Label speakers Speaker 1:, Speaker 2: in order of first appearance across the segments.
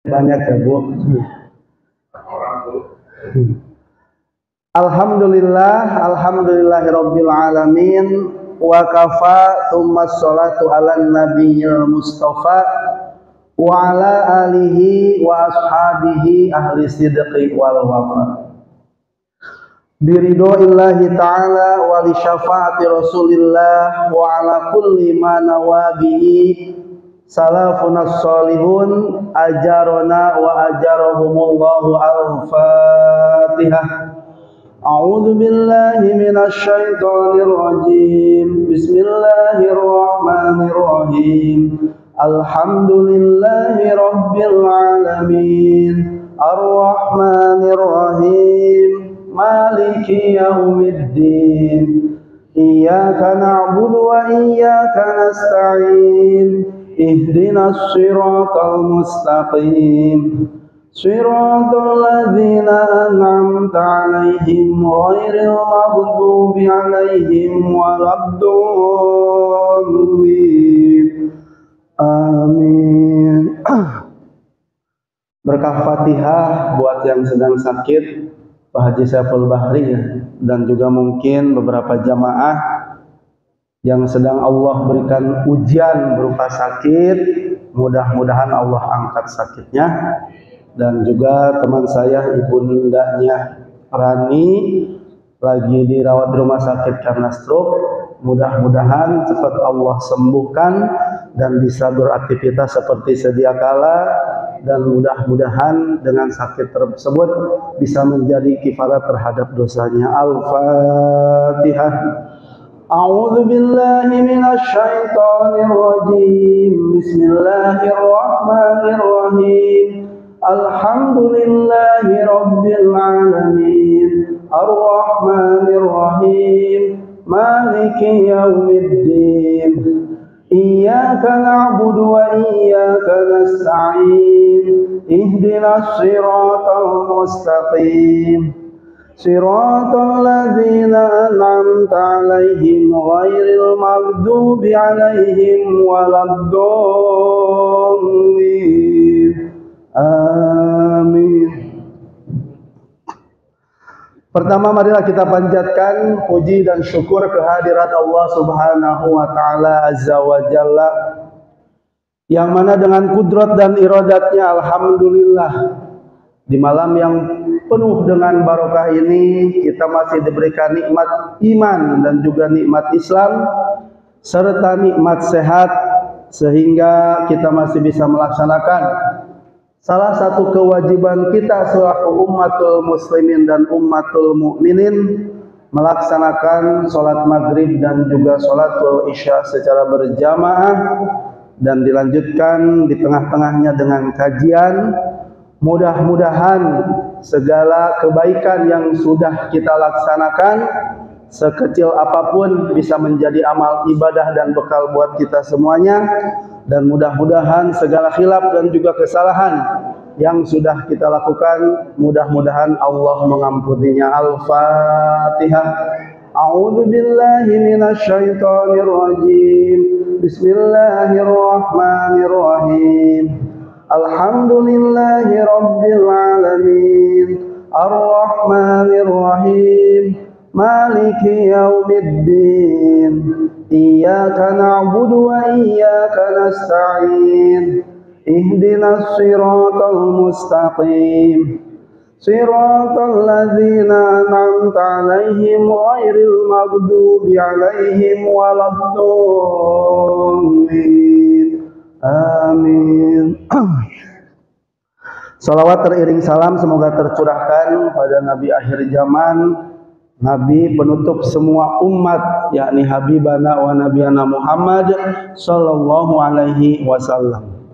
Speaker 1: banyak ya Bu. Alhamdulillahirabbil alamin wa kafa tsumma sholatu ala nabiyil mustafa wa ala alihi wa ashabihi ahli sidqi wal wafa. Biridhoillahi ta'ala wa li syafaati rasulillah wa ala kulli ma nawabihi salafunas sholihun ajarona wa ajarahumullahu al-fatihah. A'udzu billahi minasy syaithanir rajim. Bismillahirrahmanirrahim. Alhamdulillahi rabbil alamin. Ar-rahmanir rahim. Maliki yaumiddin. Iyyaka na'budu wa iyyaka nasta'in. Ihdinas siratal mustaqim. Shiratal ladzina an'amta 'alaihim ghairil maghdubi 'alaihim waladdallin. Amin. Berkah Fatihah buat yang sedang sakit, Pak Haji Saiful Bahri ya, dan juga mungkin beberapa jamaah yang sedang Allah berikan ujian berupa sakit, mudah-mudahan Allah angkat sakitnya. Dan juga teman saya ibundanya Rani lagi dirawat di rumah sakit karena stroke, mudah-mudahan cepat Allah sembuhkan dan bisa beraktivitas seperti sedia kala, dan mudah-mudahan dengan sakit tersebut bisa menjadi kifarat terhadap dosanya. Al-Fatihah. A'udzu billahi minasy syaithanir rajim. Bismillahirrahmanirrahim. Alhamdulillahi rabbil alamin. Ar-rahmanir rahim. Maliki yaumiddin. Iyyaka na'budu wa iyyaka nasta'in. Ihdinas siratal mustaqim. Shiratal ladzina an'amta 'alaihim ghairil maghdubi 'alaihim waladdallin. Amin. Pertama, marilah kita panjatkan puji dan syukur kehadirat Allah Subhanahu wa taala azza wa jalla, yang mana dengan kudrat dan iradatnya alhamdulillah di malam yang penuh dengan barokah ini kita masih diberikan nikmat iman dan juga nikmat Islam serta nikmat sehat, sehingga kita masih bisa melaksanakan salah satu kewajiban kita selaku ummatul muslimin dan ummatul mukminin, melaksanakan sholat maghrib dan juga sholatul isya secara berjamaah, dan dilanjutkan di tengah-tengahnya dengan kajian. Mudah-mudahan segala kebaikan yang sudah kita laksanakan, sekecil apapun, bisa menjadi amal ibadah dan bekal buat kita semuanya. Dan mudah-mudahan segala khilaf dan juga kesalahan yang sudah kita lakukan, mudah-mudahan Allah mengampuninya. Al-Fatihah. A'udzu billahi minasy syaithanir rajim. Bismillahirrahmanirrahim. Alhamdulillahi rabbil alamin. Ar-rahmanir rahim. Maliki yaumiddin. Iyyaka na'budu wa iyyaka nasta'in. Ihdinas siratal mustaqim. Shiratal ladzina an'amta 'alaihim ghairil maghdubi 'alaihim waladdallin. Amin. Salawat teriring salam semoga tercurahkan pada Nabi akhir zaman, Nabi penutup semua umat, yakni Habibana wa Nabiyana Muhammad sallallahu alaihi wasallam,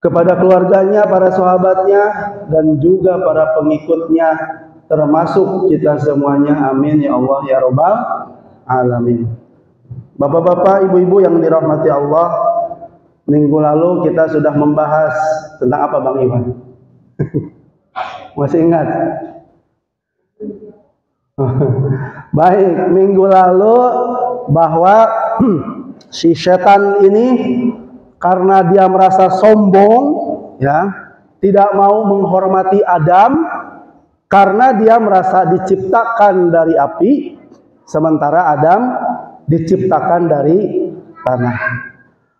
Speaker 1: kepada keluarganya, para sahabatnya, dan juga para pengikutnya, termasuk kita semuanya. Amin ya Allah ya Rabbal alamin. Bapak-bapak, ibu-ibu yang dirahmati Allah, minggu lalu kita sudah membahas tentang apa Bang Iwan? Masih ingat? Baik, minggu lalu bahwa si setan ini karena dia merasa sombong, ya, tidak mau menghormati Adam karena dia merasa diciptakan dari api, sementara Adam diciptakan dari tanah.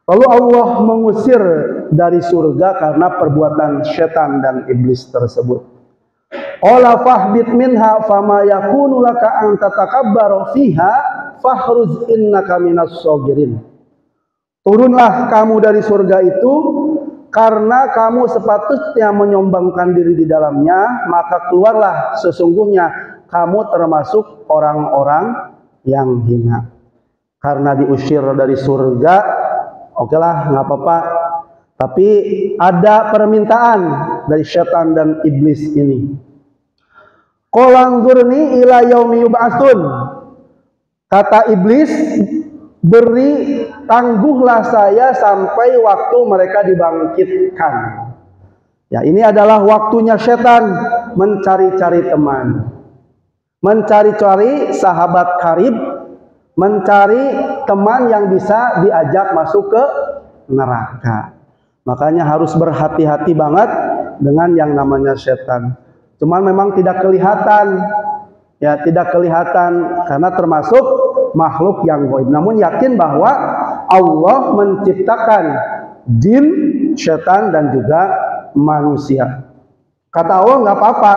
Speaker 1: Lalu Allah mengusir dari surga karena perbuatan setan dan iblis tersebut. Qala fahbit minha fama yakunu laka an tatakabbaru fiha fahruz innaka minas sagirin. Turunlah kamu dari surga itu karena kamu sepatutnya menyombongkan diri di dalamnya, maka keluarlah, sesungguhnya kamu termasuk orang-orang yang hina. Karena diusir dari surga, okelah, nggak apa-apa. Tapi ada permintaan dari setan dan iblis ini. Qolangzurni ila yaumi yub'atsun. Kata iblis, beri tangguhlah saya sampai waktu mereka dibangkitkan. Ya, ini adalah waktunya setan mencari-cari teman, mencari-cari sahabat karib, mencari teman yang bisa diajak masuk ke neraka. Makanya harus berhati-hati banget dengan yang namanya setan. Cuman memang tidak kelihatan, ya tidak kelihatan karena termasuk makhluk yang gaib. Namun yakin bahwa Allah menciptakan jin, setan dan juga manusia. Kata Allah, nggak apa-apa.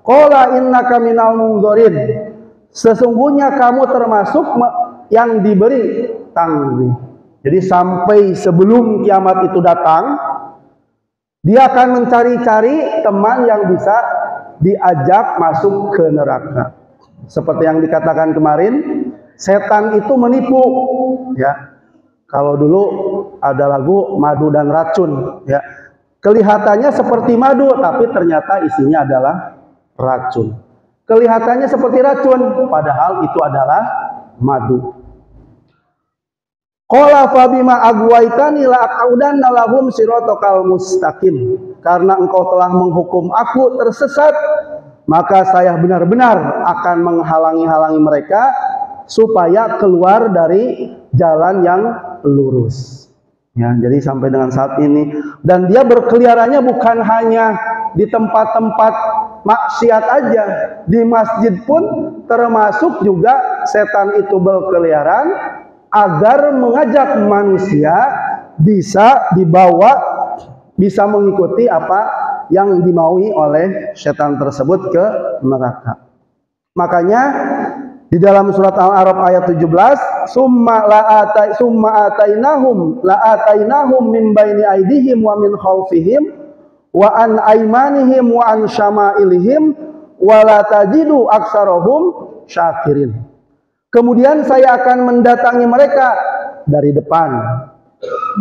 Speaker 1: Qala innaka minal mundzirin. Sesungguhnya kamu termasuk yang diberi tangguh. Jadi sampai sebelum kiamat itu datang, dia akan mencari-cari teman yang bisa diajak masuk ke neraka. Seperti yang dikatakan kemarin, setan itu menipu, ya. Kalau dulu ada lagu madu dan racun, ya. Kelihatannya seperti madu, tapi ternyata isinya adalah racun. Kelihatannya seperti racun, padahal itu adalah madu. Qala fa bima agwaitani la aqudanna lahum siratal mustaqim. Karena engkau telah menghukum aku tersesat, maka saya benar-benar akan menghalangi mereka supaya keluar dari jalan yang lurus. Ya, jadi sampai dengan saat ini, dan dia berkeliarannya bukan hanya di tempat-tempat maksiat aja, di masjid pun termasuk juga setan itu berkeliaran agar mengajak manusia bisa dibawa, bisa mengikuti apa yang dimaui oleh setan tersebut ke neraka. Makanya di dalam surat Al-A'raf ayat 17, summa atainahum min baini aydihim wa min khalfihim wa an aymanihim wa an syama'ilihim wa la tajidu aktsarahum syakirin. Kemudian saya akan mendatangi mereka dari depan,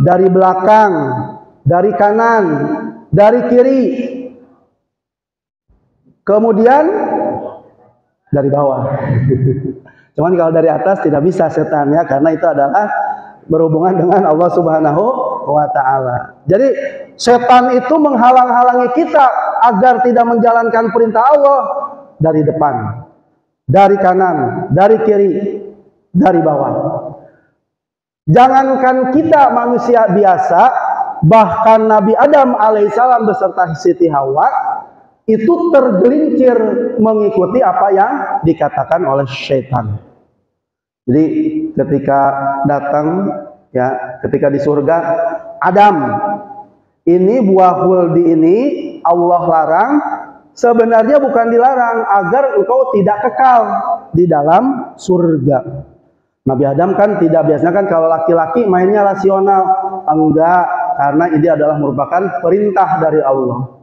Speaker 1: dari belakang, dari kanan, dari kiri, kemudian dari bawah. Cuman kalau dari atas tidak bisa setan, ya, karena itu adalah berhubungan dengan Allah Subhanahu wa Ta'ala. Jadi setan itu menghalang-halangi kita agar tidak menjalankan perintah Allah dari depan, dari kanan, dari kiri, dari bawah. Jangankan kita manusia biasa, bahkan Nabi Adam alaihissalam beserta Siti Hawa itu tergelincir mengikuti apa yang dikatakan oleh syaitan. Jadi ketika datang, ya, ketika di surga, Adam, ini buah huldi ini Allah larang. Sebenarnya bukan dilarang agar engkau tidak kekal di dalam surga. Nabi Adam kan tidak, biasanya kan kalau laki-laki mainnya rasional. Enggak, karena ini adalah merupakan perintah dari Allah.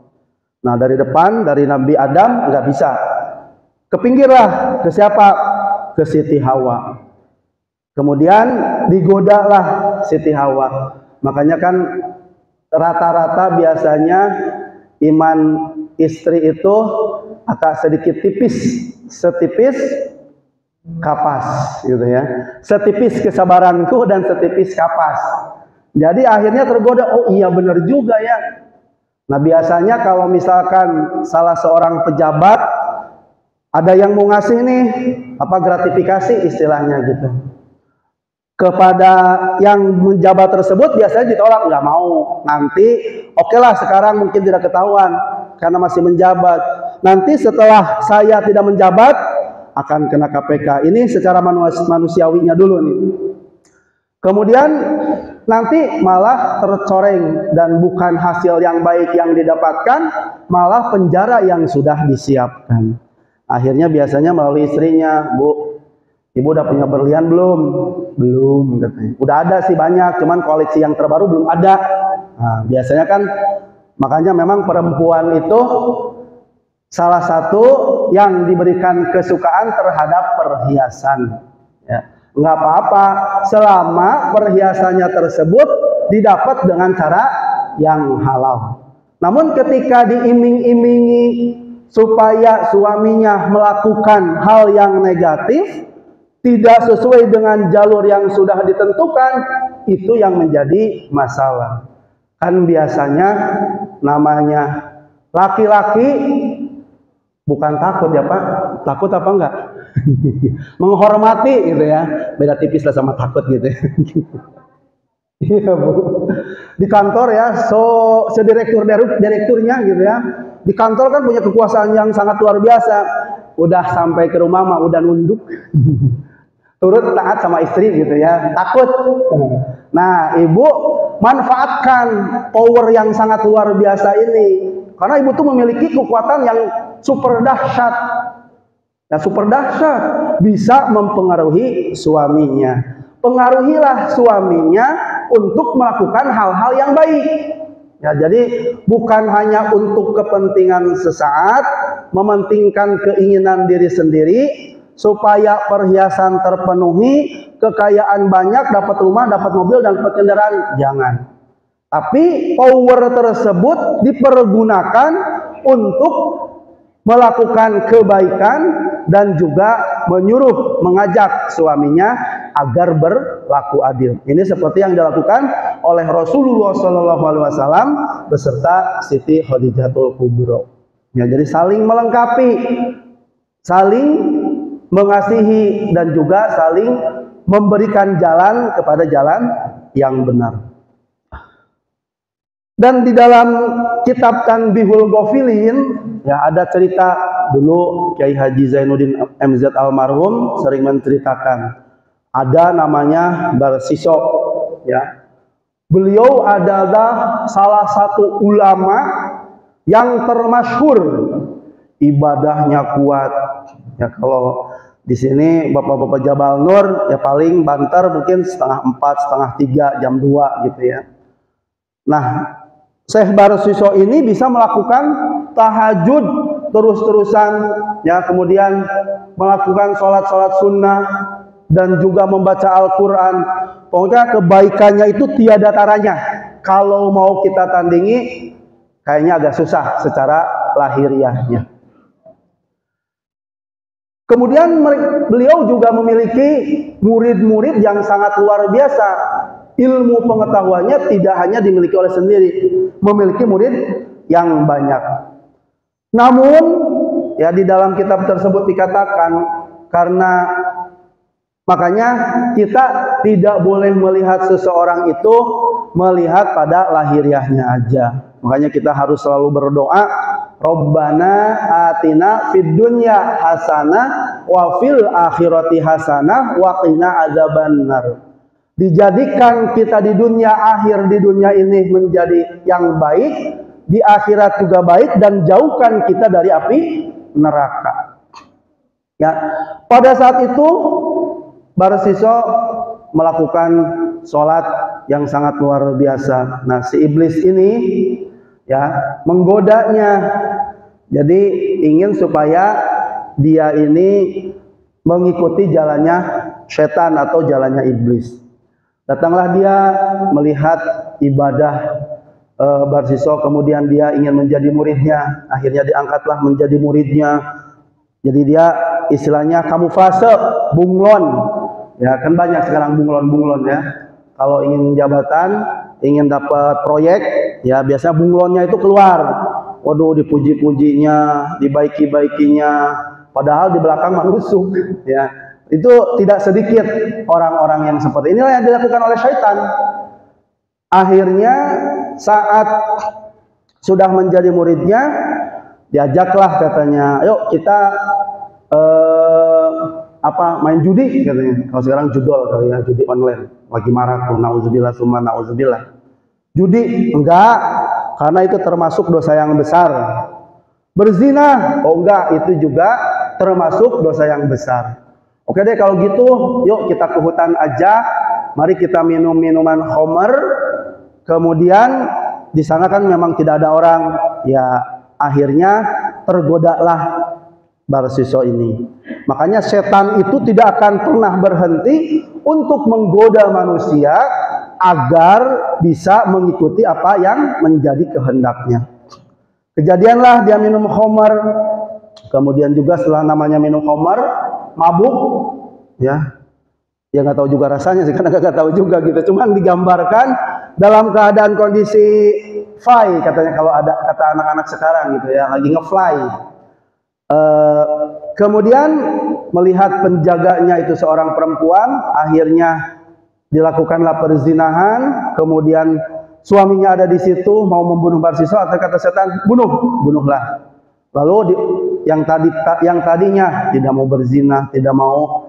Speaker 1: Nah, dari depan, dari Nabi Adam enggak bisa. Ke pinggirlah, ke siapa? Ke Siti Hawa. Kemudian digodalah Siti Hawa. Makanya kan rata-rata biasanya iman istri itu agak sedikit tipis, setipis kapas gitu ya. Setipis kesabaranku dan setipis kapas. Jadi akhirnya tergoda, oh iya benar juga ya. Nah, biasanya kalau misalkan salah seorang pejabat ada yang mau ngasih nih apa gratifikasi istilahnya gitu. kepada yang menjabat tersebut biasanya ditolak, nggak mau. Nanti oke lah, sekarang mungkin tidak ketahuan karena masih menjabat. Nanti setelah saya tidak menjabat akan kena KPK. Ini secara manusiawinya dulu nih. Kemudian nanti malah tercoreng dan bukan hasil yang baik yang didapatkan, malah penjara yang sudah disiapkan. Akhirnya biasanya melalui istrinya, Bu, Ibu udah punya berlian belum? Belum katanya. Udah ada sih banyak, cuman koleksi yang terbaru belum ada. Nah, biasanya kan makanya memang perempuan itu salah satu yang diberikan kesukaan terhadap perhiasan. Ya, nggak apa-apa selama perhiasannya tersebut didapat dengan cara yang halal. Namun ketika diiming-imingi supaya suaminya melakukan hal yang negatif, tidak sesuai dengan jalur yang sudah ditentukan, itu yang menjadi masalah. Kan biasanya namanya laki-laki bukan takut ya Pak, takut apa enggak? Menghormati gitu ya, beda tipis lah sama takut gitu. Iya Bu, di kantor ya, direkturnya gitu ya, di kantor kan punya kekuasaan yang sangat luar biasa. Udah sampai ke rumah mah udah nunduk. Turut taat sama istri gitu ya, takut. Nah, ibu manfaatkan power yang sangat luar biasa ini, karena ibu tuh memiliki kekuatan yang super dahsyat. Nah, super dahsyat bisa mempengaruhi suaminya. Pengaruhilah suaminya untuk melakukan hal-hal yang baik. Ya, jadi bukan hanya untuk kepentingan sesaat, mementingkan keinginan diri sendiri, supaya perhiasan terpenuhi, kekayaan banyak, dapat rumah, dapat mobil, dan dapat kendaraan. Jangan. Tapi power tersebut dipergunakan untuk melakukan kebaikan dan juga menyuruh, mengajak suaminya agar berlaku adil. Ini seperti yang dilakukan oleh Rasulullah SAW beserta Siti Khadijatul Kubro. Ya, jadi saling melengkapi, saling mengasihi, dan juga saling memberikan jalan kepada jalan yang benar. Dan di dalam kitab Tanbihul Ghafilin ya ada cerita dulu Kiai Haji Zainuddin MZ almarhum sering menceritakan, ada namanya Barsiso ya. Beliau adalah salah satu ulama yang termasyhur, ibadahnya kuat. Ya, kalau di sini bapak-bapak Jabal Nur ya paling banter mungkin 3:30, 3:30, jam 2 gitu ya. Nah, Syekh Barsiso ini bisa melakukan tahajud terus-terusan ya, kemudian melakukan sholat-sholat sunnah dan juga membaca Al-Quran. Pokoknya kebaikannya itu tiada taranya. Kalau mau kita tandingi kayaknya agak susah secara lahiriahnya. Kemudian beliau juga memiliki murid-murid yang sangat luar biasa. Ilmu pengetahuannya tidak hanya dimiliki oleh sendiri, memiliki murid yang banyak. Namun ya di dalam kitab tersebut dikatakan, karena makanya kita tidak boleh melihat seseorang itu melihat pada lahiriahnya aja. Makanya kita harus selalu berdoa, Rabbana atina fid dunya hasanah wa fil akhirati hasanah wa qina adzabannar. Dijadikan kita di dunia akhir, di dunia ini menjadi yang baik, di akhirat juga baik, dan jauhkan kita dari api neraka. Ya, pada saat itu Barsiso melakukan sholat yang sangat luar biasa. Nah, si iblis ini ya menggodanya, jadi ingin supaya dia ini mengikuti jalannya setan atau jalannya iblis. Datanglah dia melihat ibadah Barsiso, kemudian dia ingin menjadi muridnya. Akhirnya diangkatlah menjadi muridnya. Jadi dia istilahnya kamuflase, bunglon. Ya kan banyak sekarang bunglon-bunglon ya. Kalau ingin jabatan, ingin dapat proyek, ya biasanya bunglonnya itu keluar. Waduh, dipuji-pujinya, dibaiki-baikinya. Padahal di belakang manusuk. Ya, Itu tidak sedikit orang-orang yang seperti inilah yang dilakukan oleh syaitan. Akhirnya saat sudah menjadi muridnya, diajaklah katanya, ayo kita main judi katanya. Kalau sekarang judol kali ya, judi online lagi marak tuh, nauzubillah summa nauzubillah. Judi enggak, karena itu termasuk dosa yang besar. Berzina, oh enggak, itu juga termasuk dosa yang besar. Oke deh kalau gitu, yuk kita ke hutan aja. Mari kita minum minuman khamr. Kemudian di sana kan memang tidak ada orang. Ya akhirnya tergodalah Barsiso ini. Makanya setan itu tidak akan pernah berhenti untuk menggoda manusia agar bisa mengikuti apa yang menjadi kehendaknya. Kejadianlah dia minum khamr. Kemudian juga setelah namanya minum khamr, mabuk, ya nggak tahu juga rasanya sih, karena nggak tahu juga gitu. Cuman digambarkan dalam keadaan kondisi fly, katanya kalau ada kata anak-anak sekarang gitu ya, lagi nge-fly. Kemudian melihat penjaganya itu seorang perempuan, akhirnya dilakukanlah perzinahan. Kemudian suaminya ada di situ mau membunuh Barsiso, atau kata setan, bunuhlah. Lalu yang tadinya tidak mau berzina, tidak mau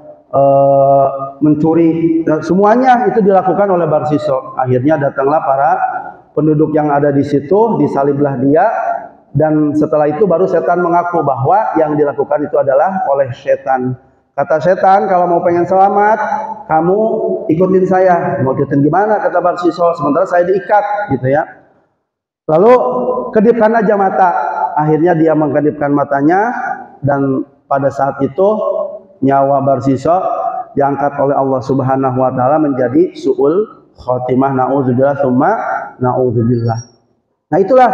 Speaker 1: mencuri, semuanya itu dilakukan oleh Barsiso. Akhirnya datanglah para penduduk yang ada di situ, disaliblah dia, dan setelah itu baru setan mengaku bahwa yang dilakukan itu adalah oleh setan. Kata setan, kalau mau pengen selamat, kamu ikutin saya. Mau ikutin gimana? Kata Barsiso, sementara saya diikat, gitu ya. Lalu kedipkan aja mata. Akhirnya dia mengkedipkan matanya, dan pada saat itu nyawa Barsiso diangkat oleh Allah Subhanahu wa taala menjadi su'ul khotimah. Nauzubillah tsumma nauzubillah. Nah, itulah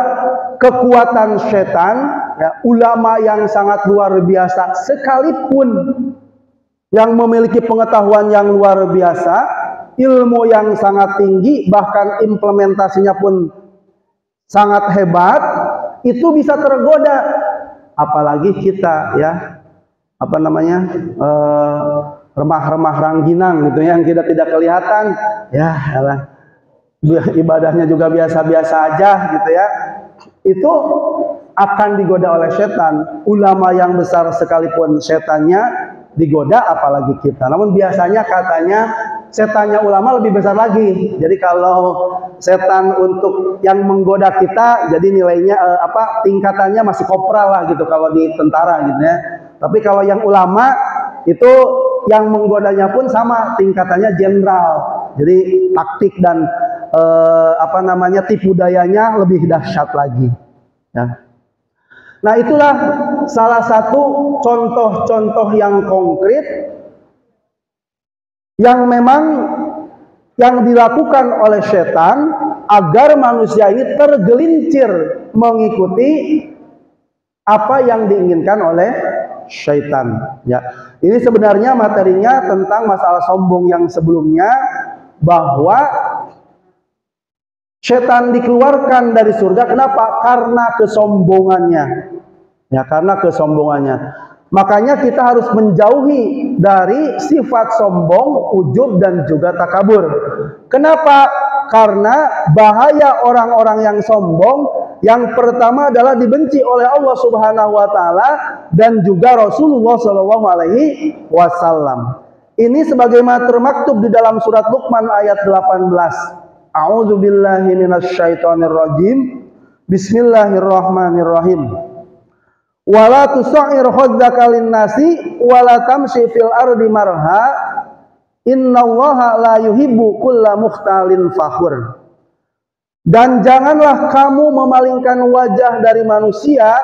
Speaker 1: kekuatan setan, ya, ulama yang sangat luar biasa sekalipun yang memiliki pengetahuan yang luar biasa, ilmu yang sangat tinggi, bahkan implementasinya pun sangat hebat, itu bisa tergoda. Apalagi kita, ya, remah-remah rangginang gitu yang tidak kelihatan, ya ibadahnya juga biasa-biasa aja gitu ya, itu akan digoda oleh setan. Ulama yang besar sekalipun setannya digoda, apalagi kita. Namun biasanya katanya setannya ulama lebih besar lagi. Jadi kalau setan untuk yang menggoda kita, jadi nilainya tingkatannya masih kopral lah gitu kalau di tentara gitu ya. Tapi kalau yang ulama itu yang menggodanya pun sama, tingkatannya jenderal. Jadi taktik dan tipu dayanya lebih dahsyat lagi. Ya. Nah, itulah salah satu contoh-contoh yang konkret yang memang yang dilakukan oleh setan agar manusia ini tergelincir mengikuti apa yang diinginkan oleh syaitan. Ya, ini sebenarnya materinya tentang masalah sombong yang sebelumnya, bahwa setan dikeluarkan dari surga. Kenapa? Karena kesombongannya. Ya, karena kesombongannya. Makanya kita harus menjauhi dari sifat sombong, ujub, dan juga takabur. Kenapa? Karena bahaya orang-orang yang sombong, yang pertama adalah dibenci oleh Allah Subhanahu wa taala dan juga Rasulullah Shallallahu alaihi wasallam. Ini sebagaimana termaktub di dalam surat Luqman ayat 18. A'udzubillahi minasyaitonirrajim. Bismillahirrahmanirrahim. Wala tusa'ir khaddaka lin-nasi wala tamshi fil ardi marha innallaha la yuhibbu kulla mukhtalin fakhur. Dan janganlah kamu memalingkan wajah dari manusia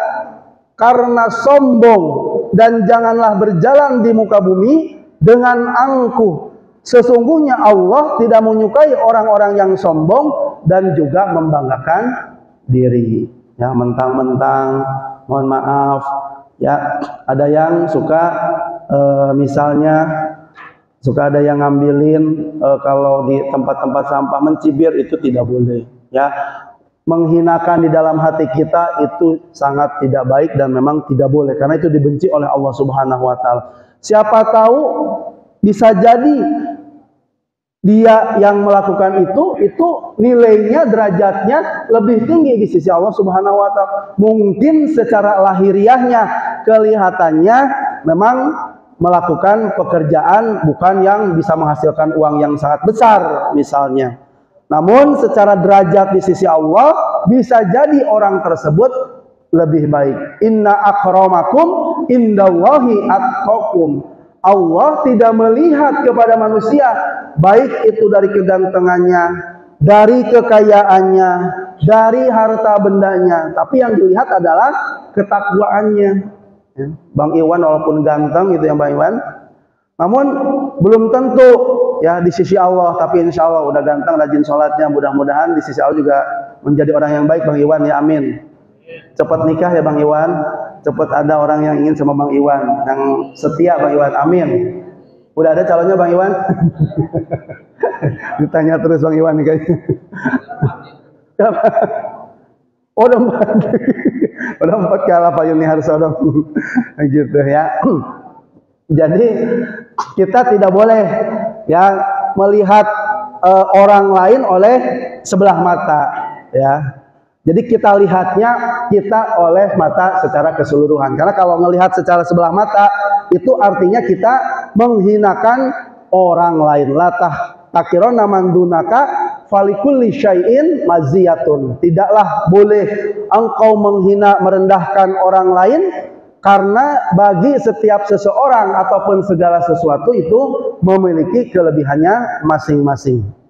Speaker 1: karena sombong, dan janganlah berjalan di muka bumi dengan angkuh. Sesungguhnya Allah tidak menyukai orang-orang yang sombong dan juga membanggakan diri. Ya, mentang-mentang, mohon maaf, ya, ada yang suka misalnya suka ada yang ngambilin kalau di tempat-tempat sampah, mencibir, itu tidak boleh. Ya, menghinakan di dalam hati kita itu sangat tidak baik dan memang tidak boleh, karena itu dibenci oleh Allah Subhanahu wa taala. Siapa tahu bisa jadi dia yang melakukan itu nilainya, derajatnya lebih tinggi di sisi Allah Subhanahu wa taala. Mungkin secara lahiriahnya kelihatannya memang melakukan pekerjaan bukan yang bisa menghasilkan uang yang sangat besar misalnya. Namun secara derajat di sisi Allah bisa jadi orang tersebut lebih baik. Inna akramakum indallahi atqakum. Allah tidak melihat kepada manusia baik itu dari kegantengannya, dari kekayaannya, dari harta bendanya, tapi yang dilihat adalah ketakwaannya. Ya, Bang Iwan walaupun ganteng gitu ya Bang Iwan, namun belum tentu ya di sisi Allah, tapi insya Allah udah ganteng, rajin sholatnya, mudah-mudahan di sisi Allah juga menjadi orang yang baik Bang Iwan ya, amin. Cepat nikah ya Bang Iwan, cepat ada orang yang ingin sama Bang Iwan, yang setia Bang Iwan, amin. Udah ada calonnya Bang Iwan? Ditanya terus Bang Iwan nih kayaknya. Oh udah 4. Udah 4 kalah Pak Yuni Harso dong. Gitu ya. Jadi kita tidak boleh ya melihat orang lain oleh sebelah mata ya. Jadi kita lihatnya kita oleh mata secara keseluruhan. Karena kalau melihat secara sebelah mata itu artinya kita menghinakan orang lain. Latah takirona mandunaka falikulli syai'in maziyatun. Tidaklah boleh engkau menghina merendahkan orang lain, karena bagi setiap seseorang ataupun segala sesuatu itu memiliki kelebihannya masing-masing.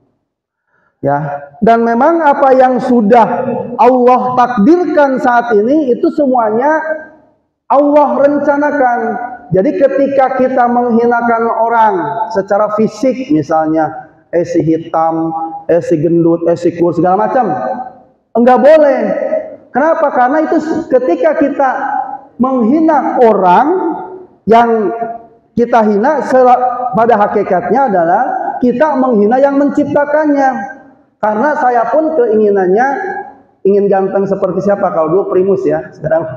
Speaker 1: Ya, dan memang apa yang sudah Allah takdirkan saat ini itu semuanya Allah rencanakan. Jadi ketika kita menghinakan orang secara fisik misalnya, si hitam, si gendut, si kur, segala macam, enggak boleh. Kenapa? Karena itu ketika kita menghina orang, yang kita hina pada hakikatnya adalah kita menghina yang menciptakannya. Karena saya pun keinginannya ingin ganteng seperti siapa? Kalau dulu Primus ya, sekarang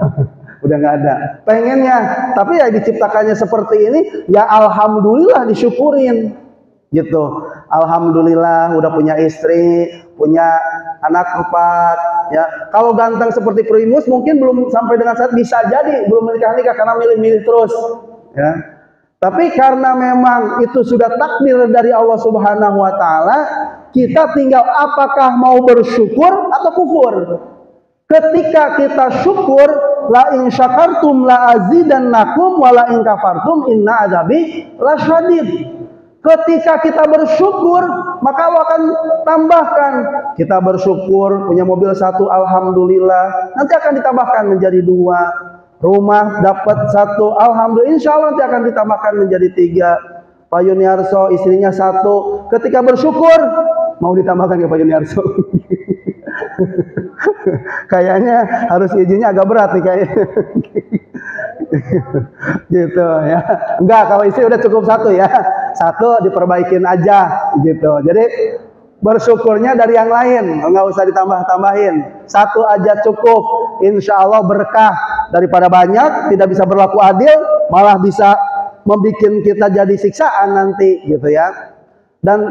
Speaker 1: udah nggak ada. Pengennya, tapi ya diciptakannya seperti ini, ya alhamdulillah disyukurin, gitu. Alhamdulillah udah punya istri, punya anak 4. Ya, kalau ganteng seperti Primus mungkin belum sampai dengan saat bisa jadi belum menikah karena milih-milih terus. Ya. Tapi karena memang itu sudah takdir dari Allah Subhanahu wa taala, kita tinggal apakah mau bersyukur atau kufur. Ketika kita syukur, la in syakartum la azidannakum wa la in kafartum inna adzabi lasyadid. Ketika kita bersyukur, maka Allah akan tambahkan. Kita bersyukur punya mobil 1, alhamdulillah, nanti akan ditambahkan menjadi 2. Rumah dapat 1, alhamdulillah, insya Allah nanti akan ditambahkan menjadi 3. Pak Yuni Harso istrinya 1. Ketika bersyukur mau ditambahkan ke Pak Yuni Harso. Kayaknya harus izinnya agak berat nih kayaknya. Gitu ya. Enggak, kalau istri udah cukup 1 ya. 1 diperbaikin aja gitu. Jadi bersyukurnya dari yang lain, enggak usah ditambah-tambahin. 1 aja cukup. Insya Allah berkah. Daripada banyak tidak bisa berlaku adil, malah bisa membuat kita jadi siksaan nanti gitu ya. Dan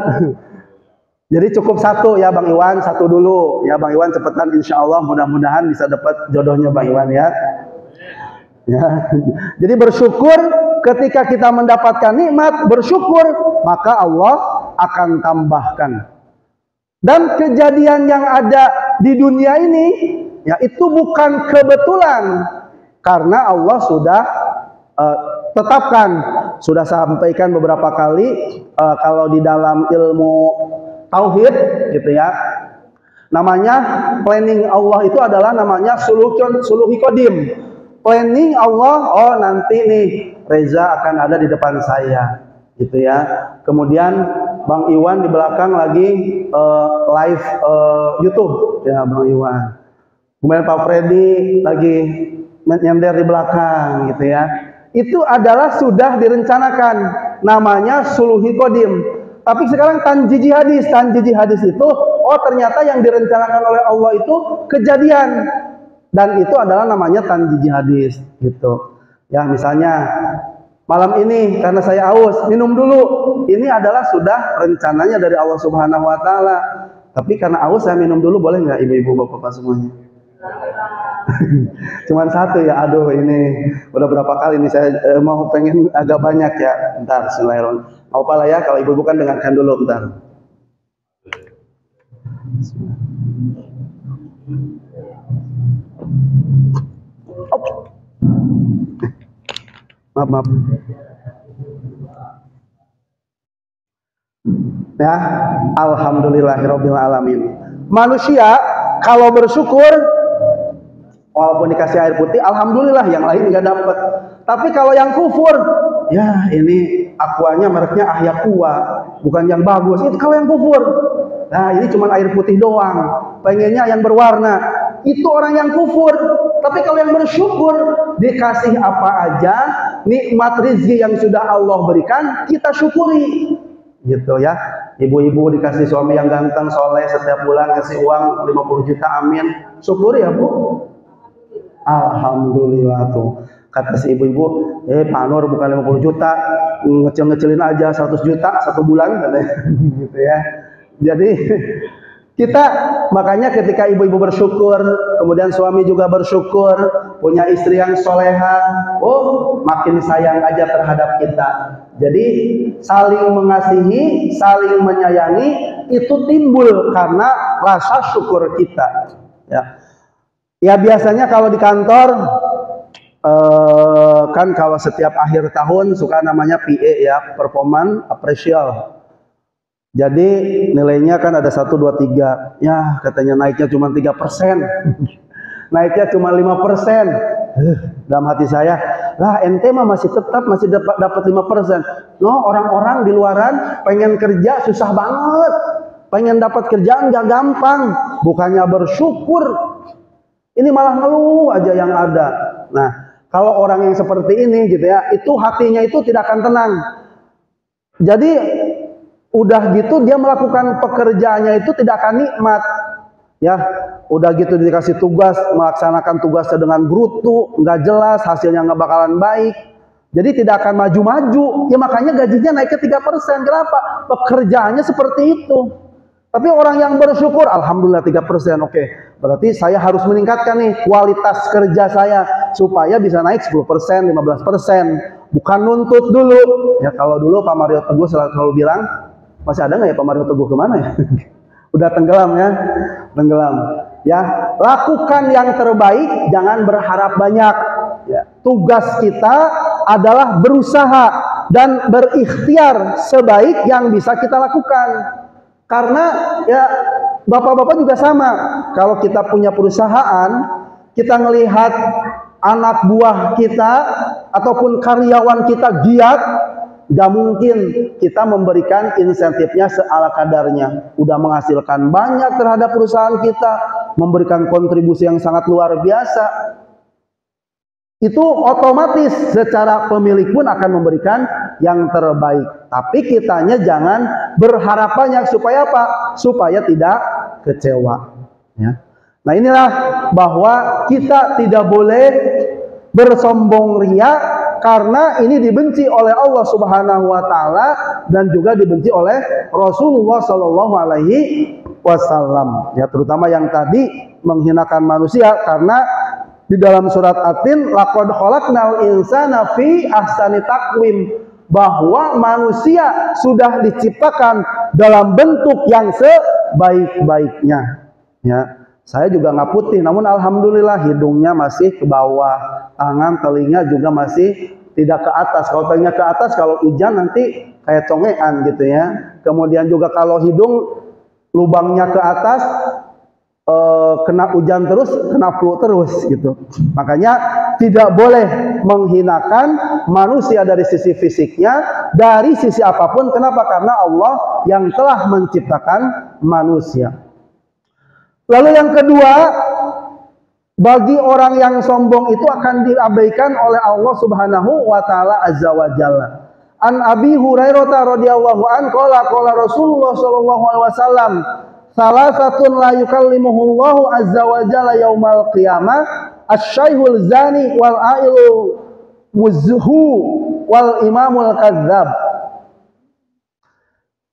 Speaker 1: jadi cukup 1 ya Bang Iwan, 1 dulu ya Bang Iwan, cepetan insya Allah, mudah-mudahan bisa dapat jodohnya Bang Iwan ya. Ya. Jadi bersyukur, ketika kita mendapatkan nikmat, bersyukur, maka Allah akan tambahkan. Dan kejadian yang ada di dunia ini ya itu bukan kebetulan, karena Allah sudah tetapkan, sudah sampaikan beberapa kali kalau di dalam ilmu tauhid gitu ya. Namanya planning Allah itu adalah namanya suluhi qadim. Planning Allah, oh nanti nih Reza akan ada di depan saya gitu ya. Kemudian Bang Iwan di belakang lagi live YouTube ya Bang Iwan. Kemudian Pak Freddy lagi nyender di belakang gitu ya. Itu adalah sudah direncanakan, namanya suluhi qadim. Tapi sekarang tanjiji hadis itu, oh ternyata yang direncanakan oleh Allah itu kejadian, dan itu adalah namanya tanjiji hadis gitu. Ya misalnya Malam ini karena saya haus, minum dulu. Ini adalah sudah rencananya dari Allah Subhanahu wa taala. Tapi karena haus saya minum dulu, boleh nggak ibu-ibu bapak-bapak semuanya? Cuman satu ya, aduh ini udah berapa kali nih saya mau pengen agak banyak ya. Bentar, bismillahirrahmanirrahim. Mau apa lah ya, kalau ibu-ibu kan dengarkan dulu bentar. Maaf. Ya, alhamdulillahirabbil alamin. Manusia kalau bersyukur walaupun dikasih air putih, alhamdulillah, yang lain nggak dapat. Tapi kalau yang kufur, ya ini aquanya mereknya Ahyaqua, bukan yang bagus. Itu kalau yang kufur. Nah, ini cuma air putih doang. Pengennya yang berwarna. Itu orang yang kufur. Tapi kalau yang bersyukur, dikasih apa aja, nikmat rezeki yang sudah Allah berikan, kita syukuri. Gitu ya. Ibu-ibu dikasih suami yang ganteng, soleh, setiap bulan ngasih uang 50 juta, amin. Syukuri ya, Bu. Alhamdulillah tuh. Kata si ibu-ibu, Pak Nur bukan 50 juta, ngecil-ngecilin aja 100 juta satu bulan, katanya. Gitu ya. Jadi kita makanya ketika ibu-ibu bersyukur, kemudian suami juga bersyukur, punya istri yang soleha, oh makin sayang aja terhadap kita. Jadi saling mengasihi, saling menyayangi itu timbul karena rasa syukur kita. Ya biasanya kalau di kantor kan kalau setiap akhir tahun suka namanya PA ya, performance appraisal. Jadi nilainya kan ada 1, 2, 3. Ya katanya naiknya cuma 3%. Naiknya cuma 5%. Dalam hati saya, lah ente mah masih tetap masih dapat 5%. No, orang-orang di luaran pengen kerja susah banget. Pengen dapat kerjaan gak gampang. Bukannya bersyukur. Ini malah ngeluh aja yang ada. Nah, kalau orang yang seperti ini gitu ya, itu hatinya itu tidak akan tenang. Jadi udah gitu dia melakukan pekerjaannya itu tidak akan nikmat. Ya, udah gitu dikasih tugas, melaksanakan tugasnya dengan brutu, nggak jelas, hasilnya nggak bakalan baik. Jadi tidak akan maju-maju. Ya makanya gajinya naik ke 3%. Kenapa? Pekerjaannya seperti itu. Tapi orang yang bersyukur, alhamdulillah 3%. Oke, berarti saya harus meningkatkan nih kualitas kerja saya supaya bisa naik 10%, 15%. Bukan nuntut dulu. Ya kalau dulu Pak Mario Teguh selalu bilang, masih ada nggak ya Pak Mario Teguh, kemana ya? Udah tenggelam ya, tenggelam. Ya, lakukan yang terbaik, jangan berharap banyak. Ya, tugas kita adalah berusaha dan berikhtiar sebaik yang bisa kita lakukan. Karena ya bapak-bapak juga sama. Kalau kita punya perusahaan, kita ngelihat anak buah kita ataupun karyawan kita giat, gak mungkin kita memberikan insentifnya seala kadarnya. Udah menghasilkan banyak terhadap perusahaan kita, memberikan kontribusi yang sangat luar biasa. Itu otomatis secara pemilik pun akan memberikan yang terbaik. Tapi kitanya jangan berharap banyak supaya apa? Supaya tidak kecewa. Ya. Nah inilah bahwa kita tidak boleh bersombong ria, karena ini dibenci oleh Allah Subhanahu wa taala dan juga dibenci oleh Rasulullah sallallahu alaihi wasallam. Ya, terutama yang tadi menghinakan manusia, karena di dalam surat At-Tin, laqad khalaqnal insana fi ahsani taqwim, bahwa manusia sudah diciptakan dalam bentuk yang sebaik-baiknya. Ya. Saya juga nggak putih, namun alhamdulillah hidungnya masih ke bawah, tangan, telinga juga masih tidak ke atas. Kalau telinga ke atas, kalau hujan nanti kayak congean gitu ya. Kemudian juga kalau hidung lubangnya ke atas, kena hujan terus, kena flu terus gitu. Makanya tidak boleh menghinakan manusia dari sisi fisiknya, dari sisi apapun. Kenapa? Karena Allah yang telah menciptakan manusia. Lalu yang kedua, bagi orang yang sombong itu akan diabaikan oleh Allah Subhanahu wa taala azza wa jalla. An Abi Hurairah radhiyallahu an qala Rasulullah sallallahu alaihi wasallam, salasatun la yukallimuhullahu azza wa jalla yaumal qiyamah, asy-syaihul zani wal ailu muzhu wal imamul kadzdzab.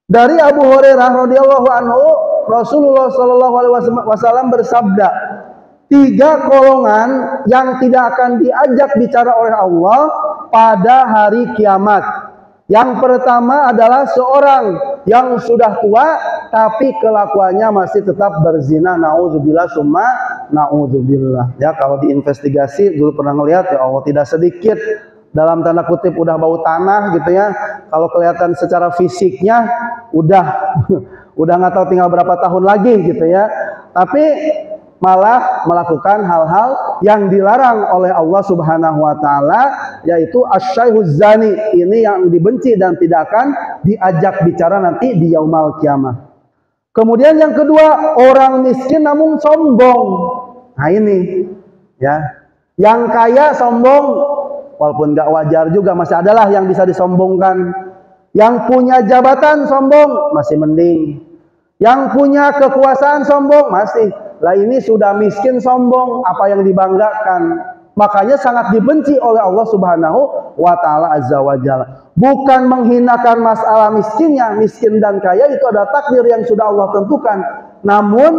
Speaker 1: Dari Abu Hurairah radhiyallahu anhu, Rasulullah shallallahu alaihi wasallam bersabda, 3 golongan yang tidak akan diajak bicara oleh Allah pada hari kiamat. Yang pertama adalah seorang yang sudah tua tapi kelakuannya masih tetap berzina, naudzubillah summa naudzubillah. Ya, kalau diinvestigasi dulu pernah ngelihat, ya Allah, tidak sedikit dalam tanda kutip udah bau tanah gitu ya. Kalau kelihatan secara fisiknya udah nggak tahu tinggal berapa tahun lagi gitu ya. Tapi malah melakukan hal-hal yang dilarang oleh Allah Subhanahu wa taala, yaitu asyaikhuz zani. Ini yang dibenci dan tidak akan diajak bicara nanti di yaumul kiamah. Kemudian yang kedua, orang miskin namun sombong. Nah ini ya, yang kaya sombong, walaupun nggak wajar juga, masih adalah yang bisa disombongkan. Yang punya jabatan sombong masih mending. Yang punya kekuasaan sombong masih. Lah ini sudah miskin sombong, apa yang dibanggakan? Makanya sangat dibenci oleh Allah Subhanahu wa taala azza wa jalla. Bukan menghinakan masalah miskinnya, miskin dan kaya itu adalah takdir yang sudah Allah tentukan. Namun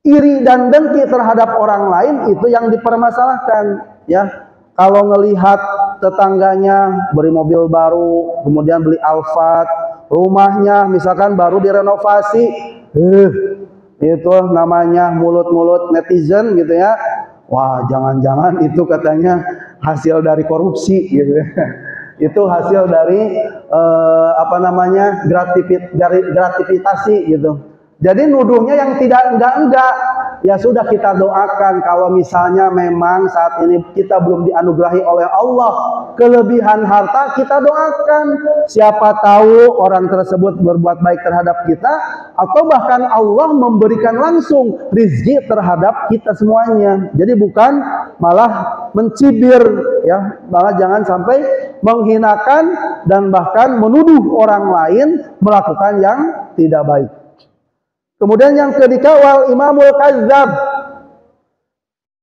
Speaker 1: iri dan dengki terhadap orang lain itu yang dipermasalahkan, ya. Kalau ngelihat tetangganya beli mobil baru, kemudian beli Alphard, rumahnya misalkan baru direnovasi, itu namanya mulut-mulut netizen gitu ya. Wah, jangan-jangan itu katanya hasil dari korupsi gitu ya. Itu hasil dari gratifikasi gitu. Jadi nuduhnya yang enggak. Ya sudah, kita doakan kalau misalnya memang saat ini kita belum dianugerahi oleh Allah kelebihan harta, kita doakan. Siapa tahu orang tersebut berbuat baik terhadap kita, atau bahkan Allah memberikan langsung rizki terhadap kita semuanya. Jadi bukan malah mencibir, ya, malah jangan sampai menghinakan dan bahkan menuduh orang lain melakukan yang tidak baik. Kemudian yang ketiga, wal imamul kadzdzab,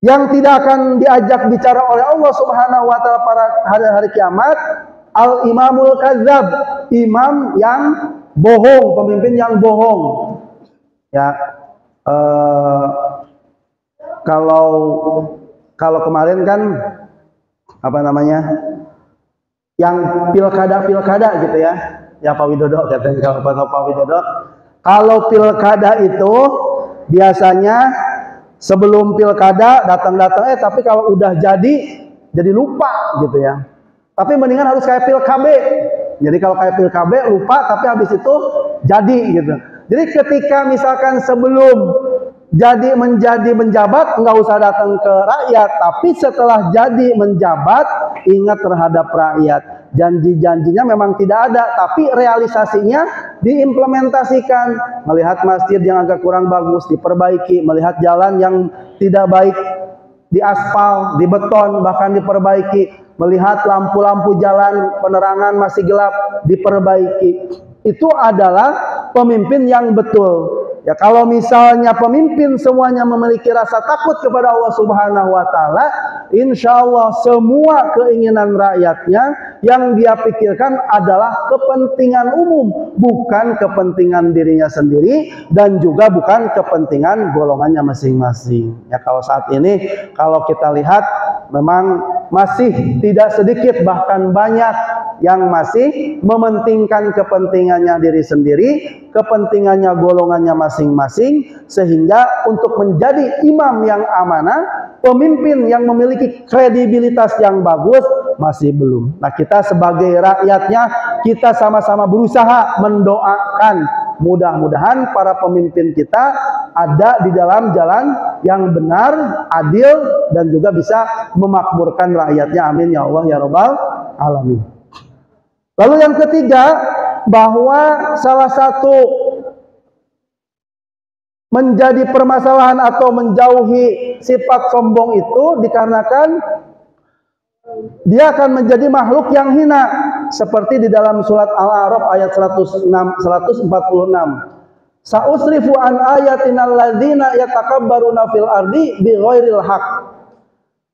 Speaker 1: yang tidak akan diajak bicara oleh Allah Subhanahu wa taala pada hari kiamat, al imamul kadzdzab, imam yang bohong, pemimpin yang bohong. Ya, kalau kemarin kan apa namanya, yang pilkada gitu ya, ya Pak Widodo katanya, Pak Widodo. Kalau pilkada itu biasanya sebelum pilkada datang-datang, tapi kalau udah jadi lupa gitu ya. Tapi mendingan harus kayak PilKB. Jadi kalau kayak PilKB lupa, tapi habis itu jadi gitu. Jadi ketika misalkan sebelum menjadi menjabat, nggak usah datang ke rakyat, tapi setelah jadi menjabat ingat terhadap rakyat. Janji-janjinya memang tidak ada, tapi realisasinya diimplementasikan. Melihat masjid yang agak kurang bagus diperbaiki, melihat jalan yang tidak baik diaspal, dibeton, bahkan diperbaiki, melihat lampu-lampu jalan penerangan masih gelap diperbaiki. Itu adalah pemimpin yang betul. Ya, kalau misalnya pemimpin semuanya memiliki rasa takut kepada Allah Subhanahu wa taala, insya Allah semua keinginan rakyatnya yang dia pikirkan adalah kepentingan umum, bukan kepentingan dirinya sendiri dan juga bukan kepentingan golongannya masing-masing. Ya, kalau saat ini kalau kita lihat memang masih tidak sedikit, bahkan banyak yang masih mementingkan kepentingannya diri sendiri, kepentingannya golongannya masing-masing, sehingga untuk menjadi imam yang amanah, pemimpin yang memiliki kredibilitas yang bagus masih belum. Nah, kita sebagai rakyatnya, kita sama-sama berusaha mendoakan mudah-mudahan para pemimpin kita ada di dalam jalan yang benar, adil, dan juga bisa memakmurkan rakyatnya. Amin ya Allah ya Rabbal alamin. Lalu yang ketiga, bahwa salah satu menjadi permasalahan atau menjauhi sifat sombong itu dikarenakan dia akan menjadi makhluk yang hina, seperti di dalam surat Al-A'raf ayat 146. Sa'usrifu an ayatinal ladzina yatakabbaruna fil ardi bighairil haq.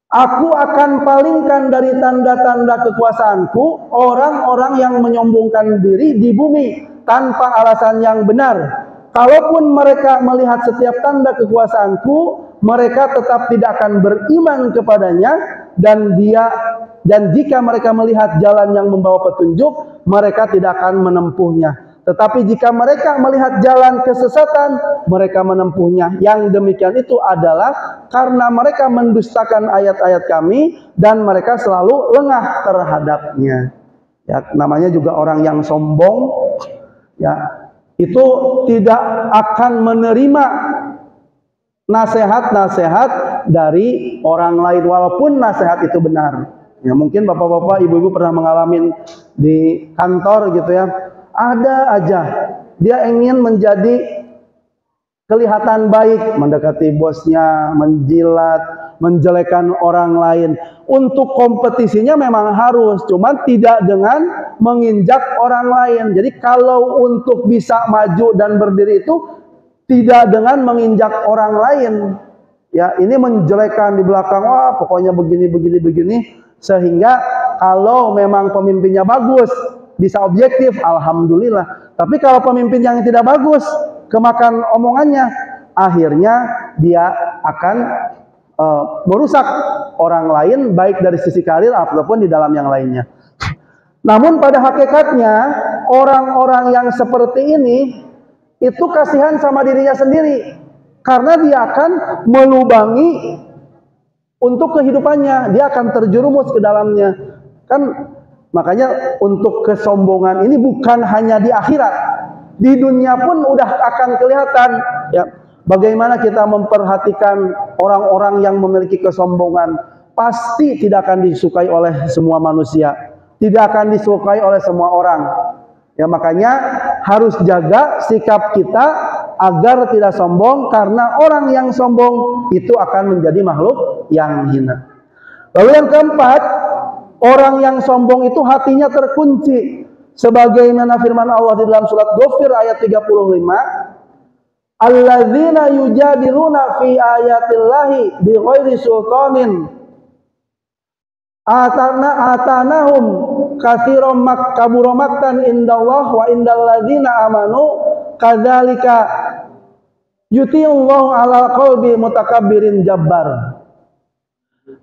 Speaker 1: Aku akan palingkan dari tanda-tanda kekuasaanku orang-orang yang menyombongkan diri di bumi tanpa alasan yang benar. Kalaupun mereka melihat setiap tanda kekuasaanku, mereka tetap tidak akan beriman kepadanya, dan jika mereka melihat jalan yang membawa petunjuk, mereka tidak akan menempuhnya. Tetapi jika mereka melihat jalan kesesatan, mereka menempuhnya. Yang demikian itu adalah karena mereka mendustakan ayat-ayat kami dan mereka selalu lengah terhadapnya. Ya, namanya juga orang yang sombong, ya, itu tidak akan menerima nasihat-nasihat dari orang lain walaupun nasihat itu benar. Ya, mungkin bapak-bapak, ibu-ibu pernah mengalami di kantor gitu ya. Ada aja dia ingin menjadi kelihatan baik, mendekati bosnya, menjilat, menjelekan orang lain. Untuk kompetisinya memang harus, cuman tidak dengan menginjak orang lain. Jadi kalau untuk bisa maju dan berdiri itu tidak dengan menginjak orang lain. Ya, ini menjelekan di belakang, wah pokoknya begini, sehingga kalau memang pemimpinnya bagus, bisa objektif, alhamdulillah. Tapi kalau pemimpin yang tidak bagus, kemakan omongannya, akhirnya dia akan merusak orang lain, baik dari sisi karir ataupun di dalam yang lainnya. Namun pada hakikatnya, orang-orang yang seperti ini, itu kasihan sama dirinya sendiri. Karena dia akan melubangi untuk kehidupannya, dia akan terjerumus ke dalamnya. Kan makanya untuk kesombongan ini bukan hanya di akhirat, di dunia pun udah akan kelihatan. Ya, bagaimana kita memperhatikan orang-orang yang memiliki kesombongan, pasti tidak akan disukai oleh semua manusia, tidak akan disukai oleh semua orang. Ya, makanya harus jaga sikap kita agar tidak sombong, karena orang yang sombong itu akan menjadi makhluk yang hina. Lalu yang keempat, orang yang sombong itu hatinya terkunci. Sebagaimana firman Allah di dalam surat Ghafir ayat 35, alladzina yujadiluna fi ayatillahi bighairi sultanin atanahum katsiran kabura maktan indallah wa indal ladzina amanu kadzalika yuti'ullahu ala qalbi mutakabbirin jabbar.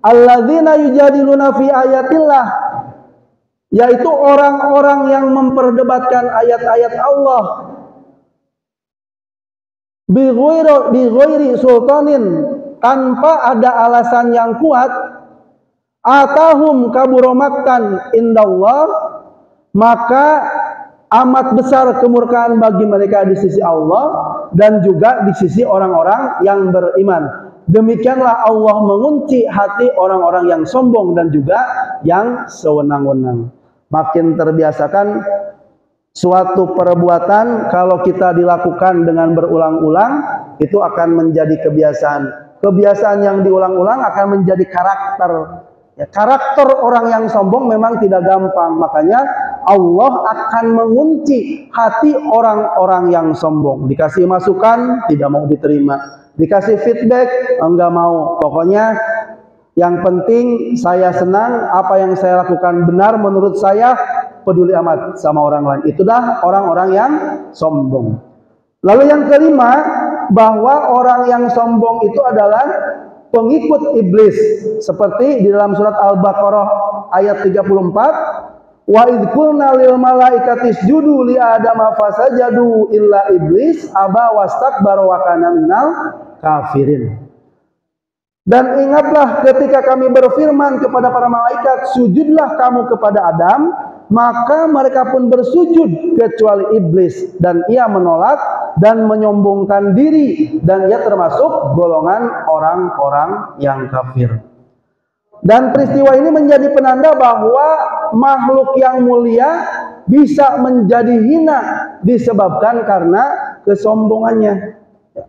Speaker 1: Alladzina yujadiluna fi ayatillah, yaitu orang-orang yang memperdebatkan ayat-ayat Allah bighairi sultanin, tanpa ada alasan yang kuat, atahum kaburomaktan indallah, maka amat besar kemurkaan bagi mereka di sisi Allah dan juga di sisi orang-orang yang beriman. Demikianlah Allah mengunci hati orang-orang yang sombong dan juga yang sewenang-wenang. Makin terbiasakan suatu perbuatan, kalau kita dilakukan dengan berulang-ulang, itu akan menjadi kebiasaan. Kebiasaan yang diulang-ulang akan menjadi karakter. Ya, karakter orang yang sombong memang tidak gampang. Makanya Allah akan mengunci hati orang-orang yang sombong. Dikasih masukan, tidak mau diterima. Dikasih feedback, enggak mau. Pokoknya yang penting saya senang, apa yang saya lakukan benar menurut saya, peduli amat sama orang lain. Itulah orang-orang yang sombong. Lalu yang kelima, bahwa orang yang sombong itu adalah pengikut iblis. Seperti di dalam surat Al-Baqarah ayat 34, wa idh qulna lil malaikati isjudu li adama fasajadu illa iblis aba wastakbara wa kana minal kafirin. Dan ingatlah ketika kami berfirman kepada para malaikat, sujudlah kamu kepada Adam, maka mereka pun bersujud kecuali iblis, dan ia menolak dan menyombongkan diri, dan ia termasuk golongan orang-orang yang kafir. Dan peristiwa ini menjadi penanda bahwa makhluk yang mulia bisa menjadi hina disebabkan karena kesombongannya.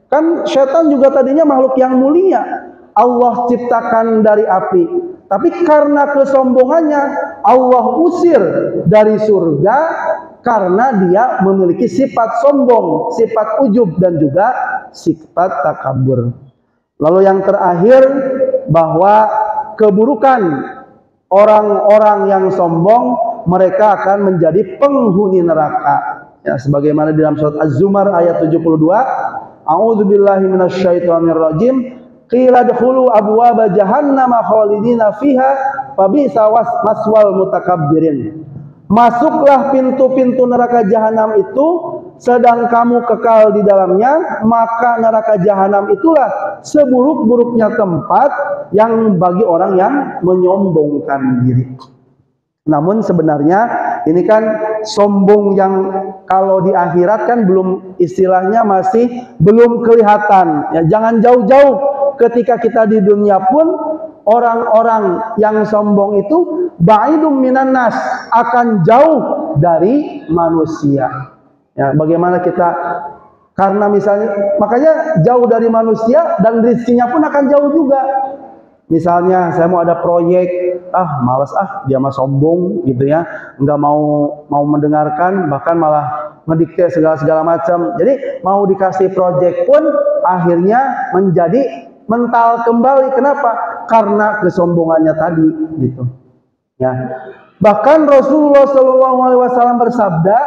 Speaker 1: Kan setan juga tadinya makhluk yang mulia, Allah ciptakan dari api, tapi karena kesombongannya Allah usir dari surga karena dia memiliki sifat sombong, sifat ujub, dan juga sifat takabur. Lalu yang terakhir, bahwa keburukan orang-orang yang sombong, mereka akan menjadi penghuni neraka. Ya, sebagaimana di dalam surat Az-Zumar ayat 72, A'udzubillahi minasyaitonirrajim, qila dkhulu abwaaba jahannama khalidina fiha fabisa maswal mutakabbirin. Masuklah pintu-pintu neraka jahanam itu, sedang kamu kekal di dalamnya, maka neraka jahanam itulah seburuk-buruknya tempat yang bagi orang yang menyombongkan diri. Namun sebenarnya ini kan sombong yang kalau di akhirat kan belum, istilahnya masih belum kelihatan. Ya, jangan jauh-jauh, ketika kita di dunia pun orang-orang yang sombong itu ba'idum minan nas, akan jauh dari manusia. Ya, bagaimana kita, karena misalnya, makanya jauh dari manusia dan rezekinya pun akan jauh juga. Misalnya saya mau ada proyek, malas dia mah sombong gitu ya, nggak mau mendengarkan, bahkan malah ngedikte segala macam. Jadi mau dikasih proyek pun akhirnya menjadi mental kembali. Kenapa? Karena kesombongannya tadi gitu. Ya. Bahkan Rasulullah SAW bersabda,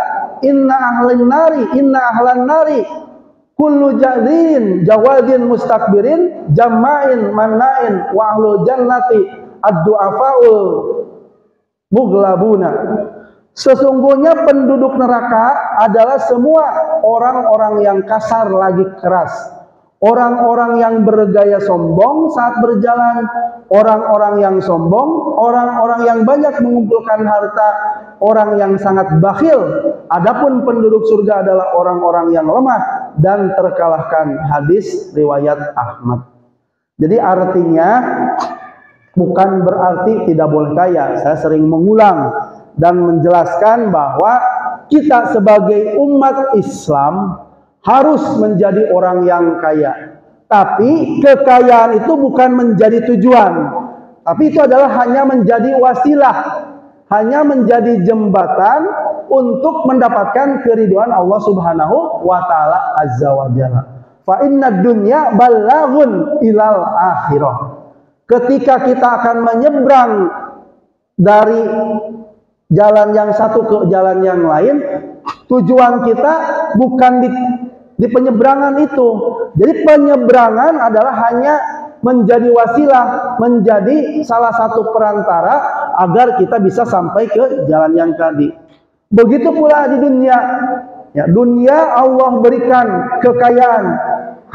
Speaker 1: inna ahlan nari kullu jadin jawadin mustakbirin jama'in manna'in wa ahlul jannati ad-du'afa'ul mughlabuna. Sesungguhnya penduduk neraka adalah semua orang-orang yang kasar lagi keras, orang-orang yang bergaya sombong saat berjalan, orang-orang yang sombong, orang-orang yang banyak mengumpulkan harta, orang yang sangat bakhil. Adapun penduduk surga adalah orang-orang yang lemah dan terkalahkan. Hadis riwayat Ahmad. Jadi artinya bukan berarti tidak boleh kaya. Saya sering mengulang dan menjelaskan bahwa kita sebagai umat Islam harus menjadi orang yang kaya. Tapi kekayaan itu bukan menjadi tujuan, tapi itu adalah hanya menjadi wasilah, hanya menjadi jembatan untuk mendapatkan keridhaan Allah Subhanahu wa taala azza wa jalla. Fa inna dunya balaghun ilal akhirah. Ketika kita akan menyeberang dari jalan yang satu ke jalan yang lain, tujuan kita bukan di penyeberangan itu. Jadi penyeberangan adalah hanya menjadi wasilah, menjadi salah satu perantara agar kita bisa sampai ke jalan yang tadi. Begitu pula di dunia. Ya, dunia Allah berikan kekayaan,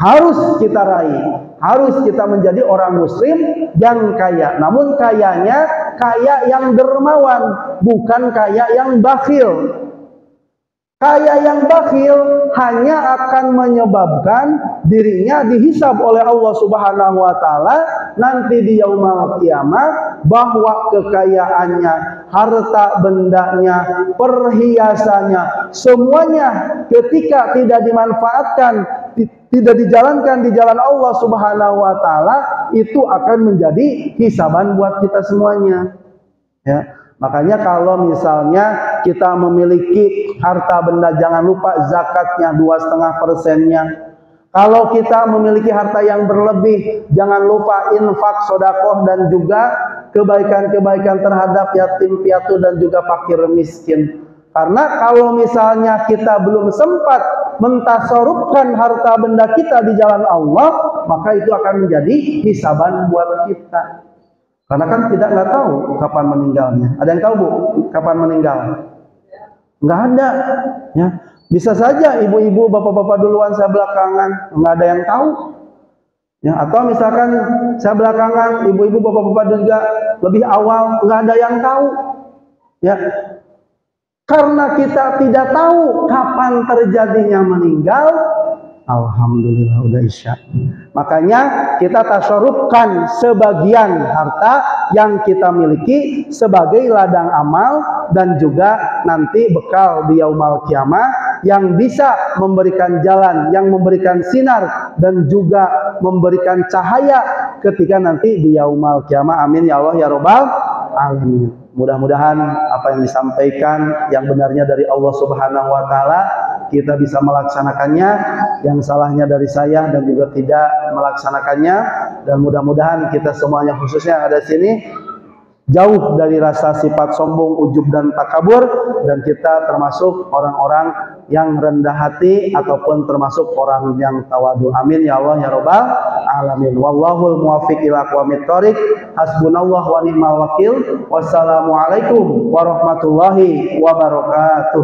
Speaker 1: harus kita raih, harus kita menjadi orang muslim yang kaya. Namun kayanya kaya yang dermawan, bukan kaya yang bakhil. Kaya yang bakhil hanya akan menyebabkan dirinya dihisab oleh Allah Subhanahu wa taala nanti di yaumul kiamah, bahwa kekayaannya, harta bendanya, perhiasannya, semuanya ketika tidak dimanfaatkan, tidak dijalankan di jalan Allah Subhanahu wa taala, itu akan menjadi hisaban buat kita semuanya. Ya. Makanya kalau misalnya kita memiliki harta benda, jangan lupa zakatnya 2,5%-nya. Kalau kita memiliki harta yang berlebih, jangan lupa infak, sodakoh, dan juga kebaikan-kebaikan terhadap yatim piatu dan juga fakir miskin. Karena kalau misalnya kita belum sempat mentasarufkan harta benda kita di jalan Allah, maka itu akan menjadi hisaban buat kita. Karena kan kita nggak tahu kapan meninggalnya. Ada yang tahu, Bu, kapan meninggal? Nggak ada. Ya. Bisa saja ibu-ibu, bapak-bapak duluan, saya belakangan. Nggak ada yang tahu. Ya. Atau misalkan saya belakangan, ibu-ibu, bapak-bapak juga lebih awal. Nggak ada yang tahu. Ya. Karena kita tidak tahu kapan terjadinya meninggal, alhamdulillah udah isya. Makanya kita tasarufkan sebagian harta yang kita miliki sebagai ladang amal dan juga nanti bekal di yaumul kiamah yang bisa memberikan jalan, yang memberikan sinar dan juga memberikan cahaya ketika nanti di yaumul kiamah. Amin ya Allah ya Rabbal alamin. Mudah-mudahan apa yang disampaikan yang benarnya dari Allah Subhanahu wa taala, kita bisa melaksanakannya, yang salahnya dari saya dan juga tidak melaksanakannya. Dan mudah-mudahan kita semuanya, khususnya yang ada di sini, jauh dari rasa sifat sombong, ujub dan takabur, dan kita termasuk orang-orang yang rendah hati ataupun termasuk orang yang tawadu. Amin ya Allah ya rabbal alamin. Wallahul muwaffiq ila aqwamit thoriq. Hasbunallah wa ni'mal wakil. Wassalamualaikum warahmatullahi wabarakatuh.